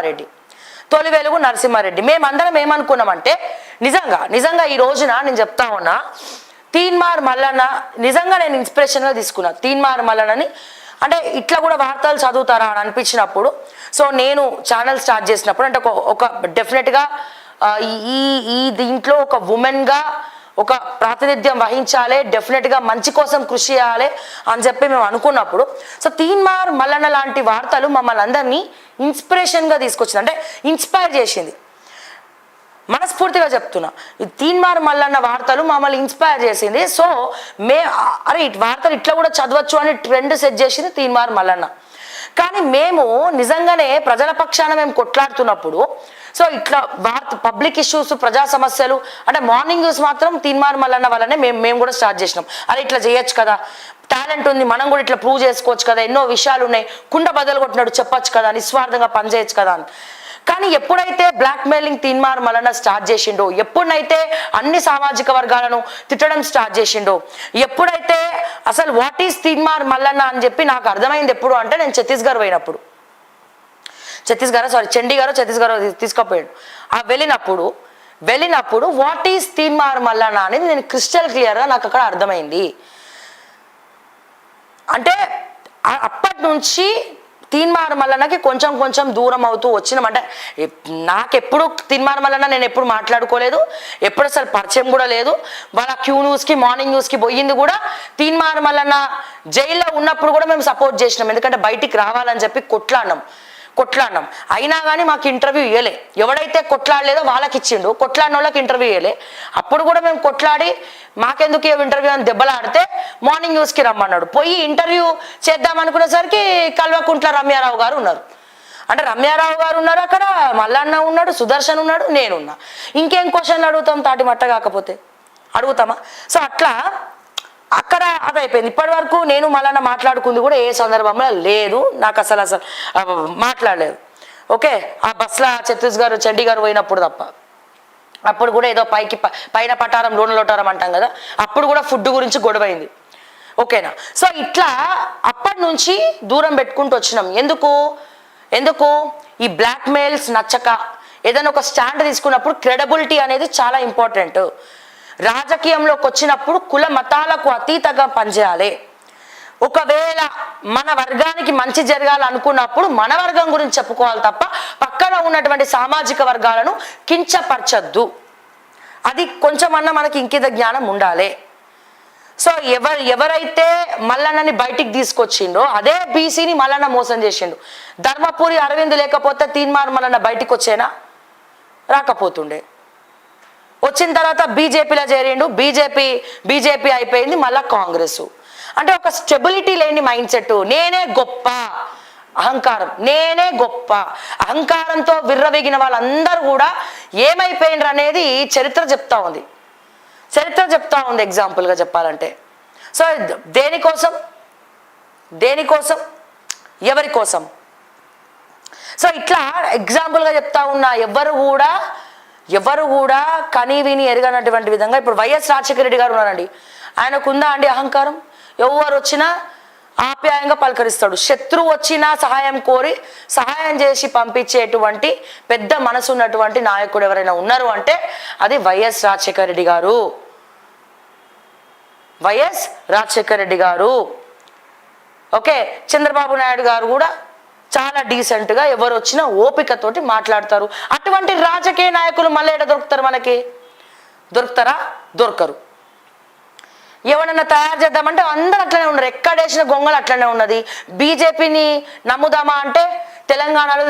రెడ్డి, తొలి వెలుగు నరసింహారెడ్డి. మేమందరం ఏమనుకున్నామంటే నిజంగా ఈ రోజున నేను చెప్తా ఉన్నా, తీన్మార్ మల్లన్న నిజంగా నేను ఇన్స్పిరేషన్గా తీసుకున్నా. తీన్మార్ మల్లన్నని అంటే ఇట్లా కూడా వార్తలు చదువుతారా అని అనిపించినప్పుడు, సో నేను ఛానల్ స్టార్ట్ చేసినప్పుడు అంటే ఒక డెఫినెట్గా ఈ దీంట్లో ఒక ఉమెన్గా ఒక ప్రాతినిధ్యం వహించాలి, డెఫినెట్గా మంచి కోసం కృషి చేయాలి అని చెప్పి మేము అనుకున్నప్పుడు, సో తీన్మార్ మల్లన్న లాంటి వార్తలు మమ్మల్ని అందరినీ ఇన్స్పిరేషన్గా తీసుకొచ్చింది, అంటే ఇన్స్పైర్ చేసింది. మనస్ఫూర్తిగా చెప్తున్నా, ఈ తీన్మార్ మల్లన్న వార్తలు మమ్మల్ని ఇన్స్పైర్ చేసింది. సో అరే వార్తలు ఇట్లా కూడా చదవచ్చు అని ట్రెండ్ సెట్ చేసింది తీన్మార్ మల్లన్న. కానీ మేము నిజంగానే ప్రజల పక్షాన మేము కొట్లాడుతున్నప్పుడు, సో ఇట్లా పబ్లిక్ ఇష్యూస్, ప్రజా సమస్యలు అంటే మార్నింగ్ న్యూస్ మాత్రం తీన్మార్ మల్లన్న వల్లనే మేము కూడా స్టార్ట్ చేసినాం. అరే ఇట్లా చేయొచ్చు కదా, టాలెంట్ ఉంది, మనం కూడా ఇట్లా ప్రూవ్ చేసుకోవచ్చు కదా, ఎన్నో విషయాలు ఉన్నాయి, కుండ బదలు కొట్టినాడు చెప్పొచ్చు కదా, నిస్వార్థంగా పనిచేయచ్చు కదా అని. కానీ ఎప్పుడైతే blackmailing Teenmaar Mallanna start చేసిండో, ఎప్పుడైతే అన్ని సామాజిక వర్గాలను తిట్టడం స్టార్ట్ చేసిండో, ఎప్పుడైతే అసలు వాట్ ఈస్ తీన్మార్ మల్లన్న అని చెప్పి నాకు అర్థమైంది ఎప్పుడు అంటే, నేను ఛత్తీస్గఢ్ పోయినప్పుడు, చండీగఢ్ తీసుకుపోయాడు. ఆ వెళ్ళినప్పుడు వాట్ ఈస్ తీన్మార్ మల్లన్న అనేది నేను క్రిస్టల్ క్లియర్గా నాకు అక్కడ అర్థమైంది. అంటే అప్పటి నుంచి తీన్మార్ మల్లన్నకి కొంచెం దూరం అవుతూ వచ్చినాం. అంటే నాకెప్పుడు తీన్మార్ మల్లన్న నేను ఎప్పుడు మాట్లాడుకోలేదు, ఎప్పుడు అసలు పరిచయం కూడా లేదు. వాళ్ళ క్యూ న్యూస్కి మార్నింగ్ న్యూస్కి పోయింది కూడా తీన్మార్ మల్లన్న జైల్లో ఉన్నప్పుడు కూడా మేము సపోర్ట్ చేసినాం, ఎందుకంటే బయటికి రావాలని చెప్పి కొట్లాడినాం. అయినా కానీ మాకు ఇంటర్వ్యూ ఇవ్వలే. ఎవడైతే కొట్లాడలేదో వాళ్ళకి ఇచ్చిండు, కొట్లాడిన వాళ్ళకి ఇంటర్వ్యూ ఇవ్వలే. అప్పుడు కూడా మేము కొట్లాడి మాకెందుకు ఇంటర్వ్యూ అని దెబ్బలాడితే మార్నింగ్ న్యూస్కి రమ్మన్నాడు. పోయి ఇంటర్వ్యూ చేద్దాం అనుకునేసరికి కల్వకుంట్ల రమ్యారావు గారు ఉన్నారు. అంటే రమ్యారావు గారు ఉన్నారు అక్కడ, మల్లన్న ఉన్నాడు, సుదర్శన్ ఉన్నాడు, నేనున్నా. ఇంకేం క్వశ్చన్లు అడుగుతాం, తాటి మట్ట కాకపోతే అడుగుతామా? సో అట్లా అక్కడ అదైపోయింది. ఇప్పటి వరకు నేను మల్లన్న మాట్లాడుకుంది కూడా ఏ సందర్భంలో లేదు, నాకు అసలు మాట్లాడలేదు. ఓకే, ఆ బస్లా ఛత్తీస్గఢ్ చండీగఢ్ పోయినప్పుడు తప్ప. అప్పుడు కూడా ఏదో పైన పటారం లోన లోటారం అంటాం కదా, అప్పుడు కూడా ఫుడ్ గురించి గొడవైంది. ఓకేనా? సో ఇట్లా అప్పటి నుంచి దూరం పెట్టుకుంటూ వచ్చినాం. ఎందుకు ఈ బ్లాక్ మెయిల్స్ నచ్చక ఏదైనా ఒక స్టాండ్ తీసుకున్నప్పుడు క్రెడిబిలిటీ అనేది చాలా ఇంపార్టెంట్. రాజకీయంలోకి వచ్చినప్పుడు కుల మతాలకు అతీతంగా పనిచేయాలి. ఒకవేళ మన వర్గానికి మంచి జరగాలనుకున్నప్పుడు మన వర్గం గురించి చెప్పుకోవాలి తప్ప పక్కన ఉన్నటువంటి సామాజిక వర్గాలను కించపరచద్దు. అది కొంచెమన్నా మనకి ఇంకిత జ్ఞానం ఉండాలి. సో ఎవరైతే మల్లన్నని బయటికి తీసుకొచ్చిండో అదే బీసీని మల్లన్న మోసం చేసిండు. ధర్మపురి అరవింద్ లేకపోతే తీన్మార్ మల్లన్న బయటికి వచ్చేనా? రాకపోతుండే. వచ్చిన తర్వాత బీజేపీలో చేరిండు, బీజేపీ అయిపోయింది, మళ్ళా కాంగ్రెస్. అంటే ఒక స్టెబిలిటీ లేని మైండ్ సెట్, నేనే గొప్ప అహంకారంతో విర్రవీగిన వాళ్ళందరూ కూడా ఏమైపోయినరు అనేది చరిత్ర చెప్తా ఉంది. ఎగ్జాంపుల్గా చెప్పాలంటే. సో దేనికోసం, ఎవరి కోసం? సో ఇట్లా ఎగ్జాంపుల్గా చెప్తా ఉన్నా. ఎవరు కూడా కనీ విని ఎరగనటువంటి విధంగా ఇప్పుడు వైఎస్ రాజశేఖర రెడ్డి గారు ఉన్నారండి. ఆయనకుందా అండి అహంకారం? ఎవరు వచ్చినా ఆప్యాయంగా పలకరిస్తాడు. శత్రువు వచ్చినా సహాయం కోరి సహాయం చేసి పంపించేటువంటి పెద్ద మనసు ఉన్నటువంటి నాయకుడు ఎవరైనా ఉన్నారు అంటే అది వైఎస్ రాజశేఖర రెడ్డి గారు. ఓకే, చంద్రబాబు నాయుడు గారు కూడా చాలా డీసెంట్గా ఎవరు వచ్చినా ఓపికతోటి మాట్లాడతారు. అటువంటి రాజకీయ నాయకులు మళ్ళీ ఎక్కడ దొరుకుతారు? మనకి దొరుకుతారా? దొరకరు. ఎవరన్నా తయారు చేద్దామంటే అందరూ అట్లనే ఉన్నారు, ఎక్కడేసిన గొంగలు అట్లనే ఉన్నది. బీజేపీని నమ్ముదామా అంటే తెలంగాణలో